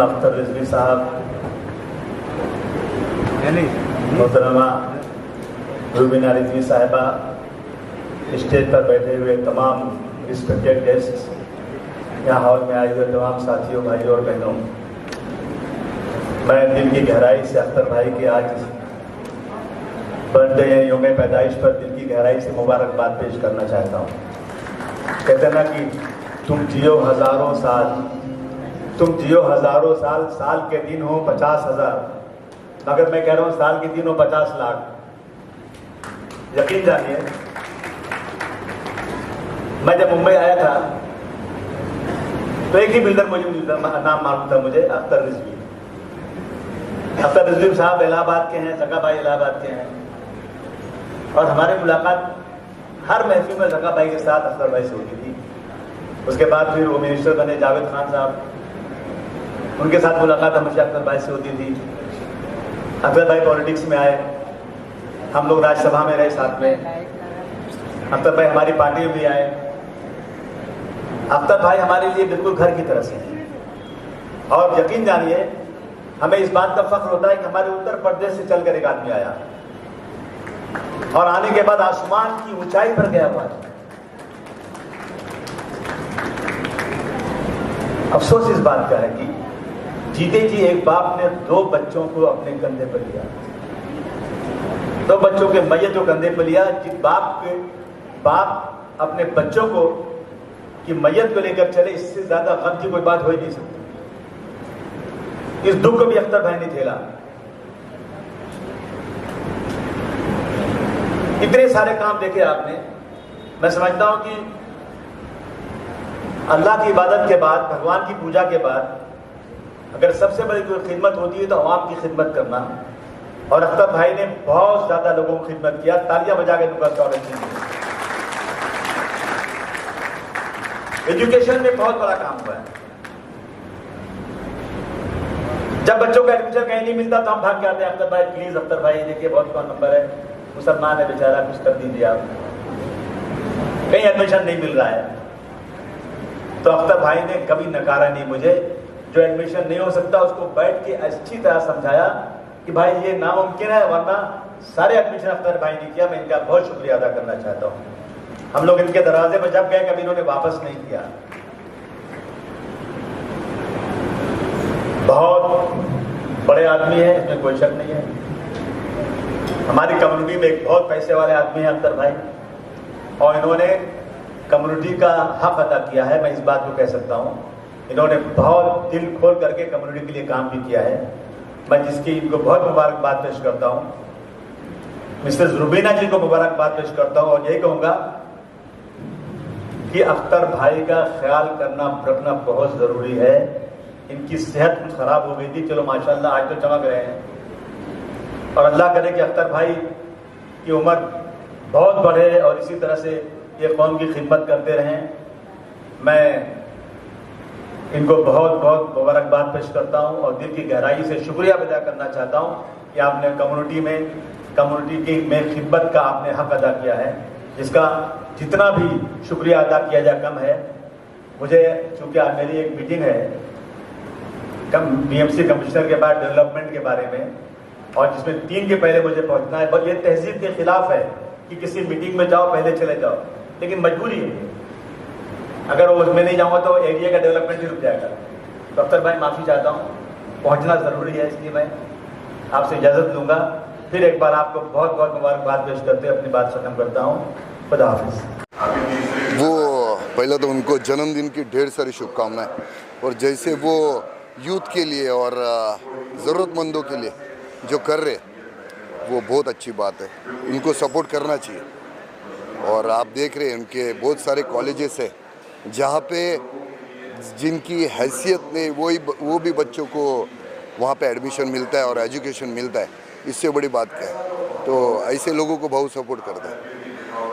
अख्तर रिजवी साहब, मोहतरमा रूबीना रिजवी साहिबा, स्टेज पर बैठे हुए तमाम रिस्पेक्टेड गेस्ट्स, यहाँ हॉल में आए हुए तमाम साथियों, भाइयों और बहनों, मैं दिल की गहराई से अख्तर भाई के आज बर्थडे या यौम पैदाइश पर दिल की गहराई से मुबारकबाद पेश करना चाहता हूँ। कहते हैं ना कि तुम जियो हजारों साल, तुम जियो हजारों साल, साल के दिन हो 50,000, मगर मैं कह रहा हूँ साल के दिन हो 50 लाख। यकीन जानिए, मैं जब मुंबई आया था तो एक ही बिल्डर मुझे नाम मालूम था मुझे, अख्तर रिजवी। अख्तर रिजवी साहब इलाहाबाद के हैं, जका भाई इलाहाबाद के हैं, और हमारी मुलाकात हर महफिल में जका भाई के साथ अख्तर भाई से होती थी। उसके बाद फिर वो मिनिस्टर बने जावेद खान साहब, उनके साथ मुलाकात हमेशा अख्तर भाई से होती थी। अख्तर भाई पॉलिटिक्स में आए, हम लोग राज्यसभा में रहे साथ में। अख्तर भाई हमारी पार्टी में भी आए। अख्तर भाई हमारे लिए बिल्कुल घर की तरह से हैं। और यकीन जानिए, हमें इस बात का फख्र होता है कि हमारे उत्तर प्रदेश से चलकर एक आदमी आया और आने के बाद आसमान की ऊंचाई पर गया हुआ है। अफसोस इस बात का है कि जीते जी एक बाप ने 2 बच्चों को अपने कंधे पर लिया, 2 बच्चों के मैयत को कंधे पर लिया। जिस बाप अपने बच्चों को की मैयत को लेकर चले, इससे ज्यादा गम की कोई बात हो ही नहीं सकती। इस दुख को भी अख्तर भाई ने झेला। इतने सारे काम देखे आपने। मैं समझता हूं कि अल्लाह की इबादत के बाद, भगवान की पूजा के बाद अगर सबसे बड़ी कोई खिदमत होती है तो अवाम की खिदमत करना, और अख्तर भाई ने बहुत ज्यादा लोगों की खिदमत किया। तालियां बजा के दुआ एजुकेशन में बहुत बड़ा काम हुआ है। जब बच्चों का एडमिशन कहीं नहीं मिलता तो हम भाग के आते हैं, अख्तर भाई प्लीज, अख्तर भाई देखिए बहुत कौन नंबर है, मुसलमान है बेचारा, कुछ कर दीजिए आप, कहीं एडमिशन नहीं मिल रहा है। तो अख्तर भाई ने कभी नकारा नहीं मुझे। जो एडमिशन नहीं हो सकता उसको बैठ के अच्छी तरह समझाया कि भाई ये नामुमकिन है, वरना सारे एडमिशन अख्तर भाई ने किया। मैं इनका बहुत शुक्रिया अदा करना चाहता हूँ। हम लोग इनके दरवाजे पर जब गए कभी इन्होंने वापस नहीं किया। बहुत बड़े आदमी है, इसमें कोई शक नहीं है। हमारी कम्युनिटी में एक बहुत पैसे वाले आदमी है अख्तर भाई, और इन्होंने कम्युनिटी का हक अदा किया है। मैं इस बात को कह सकता हूँ, इन्होंने बहुत दिल खोल करके कम्युनिटी के लिए काम भी किया है। मैं जिसकी इनको बहुत मुबारकबाद पेश करता हूँ, मिसेस रूबीना जी को मुबारकबाद पेश करता हूँ, और यही कहूँगा कि अख्तर भाई का ख्याल करना रखना बहुत जरूरी है। इनकी सेहत कुछ खराब हो गई थी, चलो माशाल्लाह आज तो चमक रहे हैं, और अल्लाह करे कि अख्तर भाई की उम्र बहुत बढ़े और इसी तरह से ये कौम की खिदमत करते रहें। मैं इनको बहुत बहुत मुबारकबाद पेश करता हूं और दिल की गहराई से शुक्रिया अदा करना चाहता हूं कि आपने कम्युनिटी की में खिदमत का आपने हक अदा किया है, जिसका जितना भी शुक्रिया अदा किया जाए कम है। मुझे चूंकि आज मेरी एक मीटिंग है बीएमसी कमिश्नर के बाद डेवलपमेंट के बारे में, और जिसमें 3 के पहले मुझे पहुंचना है। बस ये तहजीब के खिलाफ है कि किसी मीटिंग में जाओ पहले चले जाओ, लेकिन मजबूरी है। अगर वो उसमें नहीं जाऊंगा तो एरिया का डेवलपमेंट ही रुक जाएगा। तो अख्तर भाई माफी चाहता हूँ, पहुंचना जरूरी है, इसलिए मैं आपसे इजाजत लूंगा। फिर एक बार आपको बहुत बहुत मुबारकबाद पेश करते हुए अपनी बात खत्म करता हूँ। खुदा हाफिज। वो पहले तो उनको जन्मदिन की ढेर सारी शुभकामनाएं, और जैसे वो यूथ के लिए और ज़रूरतमंदों के लिए जो कर रहे, वो बहुत अच्छी बात है। इनको सपोर्ट करना चाहिए। और आप देख रहे हैं उनके बहुत सारे कॉलेजेस है जहाँ पे जिनकी हैसियत नहीं, वो भी बच्चों को वहाँ पे एडमिशन मिलता है और एजुकेशन मिलता है। इससे बड़ी बात क्या है। तो ऐसे लोगों को बहुत सपोर्ट करता है।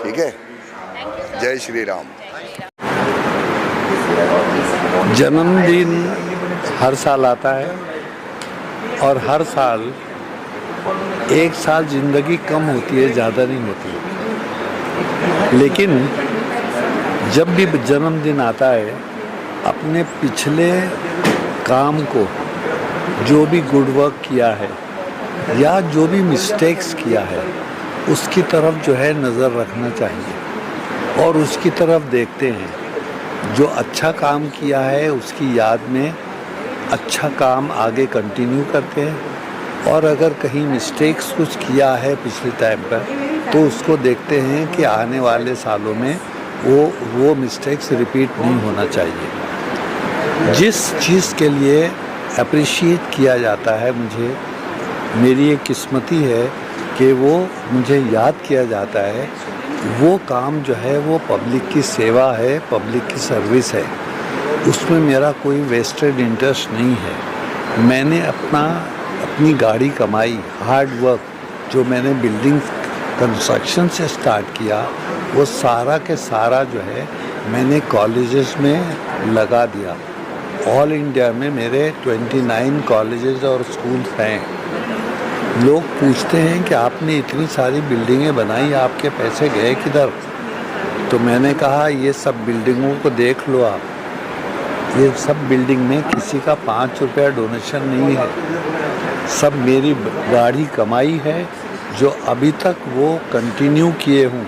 ठीक है, जय श्री राम। जन्मदिन हर साल आता है, और हर साल एक साल ज़िंदगी कम होती है, ज़्यादा नहीं होती। लेकिन जब भी जन्मदिन आता है, अपने पिछले काम को जो भी गुड वर्क किया है या जो भी मिस्टेक्स किया है उसकी तरफ जो है नज़र रखना चाहिए और उसकी तरफ देखते हैं। जो अच्छा काम किया है उसकी याद में अच्छा काम आगे कंटिन्यू करते हैं और अगर कहीं मिस्टेक्स कुछ किया है पिछले टाइम पर तो उसको देखते हैं कि आने वाले सालों में वो मिस्टेक्स रिपीट नहीं होना चाहिए। जिस चीज़ के लिए अप्रिशिएट किया जाता है मुझे, मेरी एक किस्मती है कि वो मुझे याद किया जाता है, वो काम जो है वो पब्लिक की सेवा है, पब्लिक की सर्विस है। उसमें मेरा कोई वेस्टेड इंटरेस्ट नहीं है। मैंने अपनी गाड़ी कमाई, हार्ड वर्क जो मैंने बिल्डिंग कंस्ट्रक्शन से स्टार्ट किया वो सारा के सारा जो है मैंने कॉलेजेस में लगा दिया। ऑल इंडिया में मेरे 29 कॉलेजेस और स्कूल्स हैं। लोग पूछते हैं कि आपने इतनी सारी बिल्डिंगें बनाई, आपके पैसे गए किधर? तो मैंने कहा ये सब बिल्डिंगों को देख लो आप, ये सब बिल्डिंग में किसी का 5 रुपया डोनेशन नहीं है, सब मेरी गाड़ी कमाई है जो अभी तक वो कंटिन्यू किए हूँ।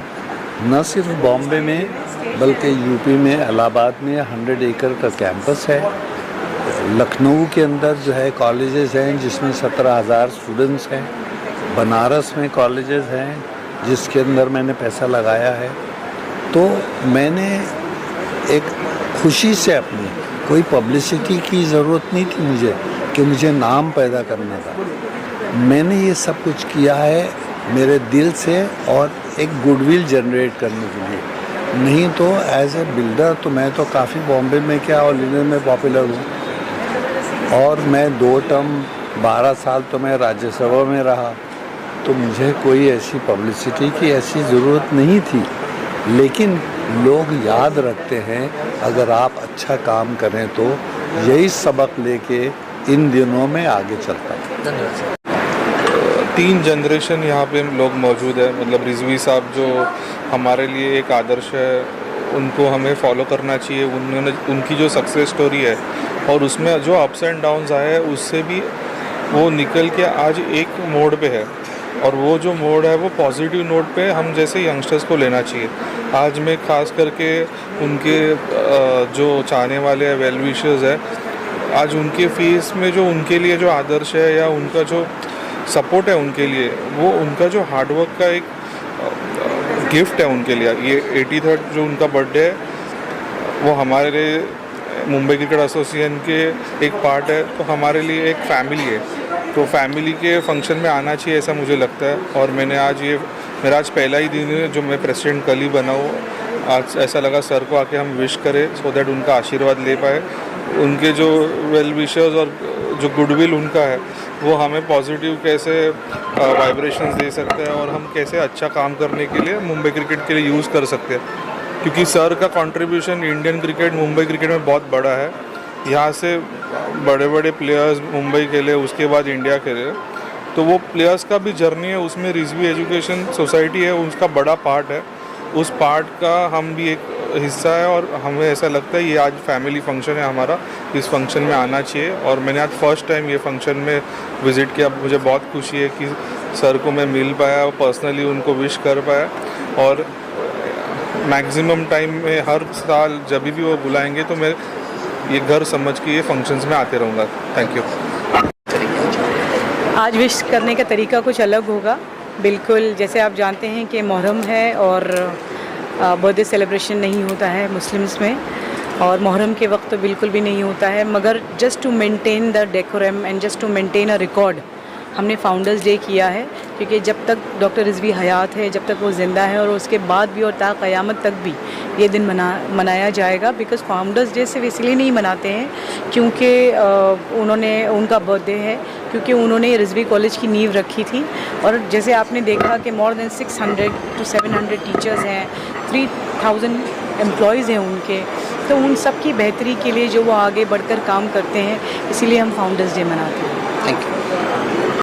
न सिर्फ बॉम्बे में बल्कि यूपी में इलाहाबाद में 100 एकड़ का कैंपस है। लखनऊ के अंदर जो है कॉलेजेस हैं जिसमें 17,000 स्टूडेंट्स हैं। बनारस में कॉलेजेस हैं जिसके अंदर मैंने पैसा लगाया है। तो मैंने एक खुशी से अपनी, कोई पब्लिसिटी की ज़रूरत नहीं थी मुझे कि मुझे नाम पैदा करना था। मैंने ये सब कुछ किया है मेरे दिल से और एक गुडविल जनरेट करने के लिए। नहीं तो एज ए बिल्डर तो मैं तो काफ़ी बॉम्बे में क्या ऑल इंडिया में पॉपुलर हूँ और मैं 2 टर्म 12 साल तो मैं राज्यसभा में रहा, तो मुझे कोई ऐसी पब्लिसिटी की ऐसी ज़रूरत नहीं थी। लेकिन लोग याद रखते हैं अगर आप अच्छा काम करें तो, यही सबक लेके इन दिनों में आगे चलता है। धन्यवाद। 3 जनरेशन यहाँ पे लोग मौजूद है, मतलब रिजवी साहब जो हमारे लिए एक आदर्श है, उनको हमें फॉलो करना चाहिए। उन्होंने उनकी जो सक्सेस स्टोरी है और उसमें जो अप्स एंड डाउन्स आए हैं उससे भी वो निकल के आज एक मोड़ पे है और वो जो मोड़ है वो पॉजिटिव नोट पे हम जैसे यंगस्टर्स को लेना चाहिए। आज मैं खास करके उनके जो चाहने वाले हैं, वेल विशर्स है, आज उनके फेस में जो उनके लिए जो आदर्श है या उनका जो सपोर्ट है उनके लिए, वो उनका जो हार्डवर्क का एक गिफ्ट है उनके लिए। ये 83rd जो उनका बर्थडे है वो हमारे लिए मुंबई क्रिकेट एसोसिएशन के एक पार्ट है, तो हमारे लिए एक फैमिली है, तो फैमिली के फंक्शन में आना चाहिए ऐसा मुझे लगता है। और मैंने आज मेरा आज पहला ही दिन है जो मैं प्रेसिडेंट कल ही बना हूँ। आज ऐसा लगा सर को आके हम विश करें सो दैट उनका आशीर्वाद ले पाए। उनके जो वेल विशर्स और जो गुडविल उनका है वो हमें पॉजिटिव कैसे वाइब्रेशंस दे सकते हैं और हम कैसे अच्छा काम करने के लिए मुंबई क्रिकेट के लिए यूज़ कर सकते हैं, क्योंकि सर का contribution Indian cricket, Mumbai cricket में बहुत बड़ा है। यहाँ से बड़े बड़े प्लेयर्स मुंबई के लिए, उसके बाद इंडिया के लिए, तो वो प्लेयर्स का भी जर्नी है, उसमें रिजवी एजुकेशन सोसाइटी है, उसका बड़ा पार्ट है। उस पार्ट का हम भी एक हिस्सा है और हमें ऐसा लगता है ये आज फैमिली फंक्शन है हमारा, इस फंक्शन में आना चाहिए। और मैंने आज फर्स्ट टाइम ये फंक्शन में विज़िट किया, मुझे बहुत खुशी है कि सर को मैं मिल पाया और पर्सनली उनको विश कर पाया। और मैक्सिमम टाइम में हर साल जब भी वो बुलाएंगे तो मैं ये घर समझ के ये फंक्शंस में आते रहूँगा। Thank you. आज विश करने का तरीका कुछ अलग होगा, बिल्कुल जैसे आप जानते हैं कि मुहर्रम है और बर्थडे सेलिब्रेशन नहीं होता है मुस्लिम्स में, और मुहर्रम के वक्त तो बिल्कुल भी नहीं होता है, मगर just to maintain the decorum and just to maintain a record हमने फाउंडर्स डे किया है, क्योंकि जब तक डॉक्टर रिजवी हयात है, जब तक वो ज़िंदा है और उसके बाद भी और ता क़यामत तक भी ये दिन मनाया जाएगा। बिकॉज़ फाउंडर्स डे सिर्फ इसलिए नहीं मनाते हैं क्योंकि उनका बर्थडे है, क्योंकि उन्होंने रिजवी कॉलेज की नींव रखी थी। और जैसे आपने देखा कि मोर देन 600 to 700 टीचर्स हैं, 3000 एम्प्लॉयज़ हैं उनके, तो उन सब की बेहतरी के लिए जो वो आगे बढ़कर काम करते हैं, इसीलिए हम फाउंडर्स डे मनाते हैं। Thank you.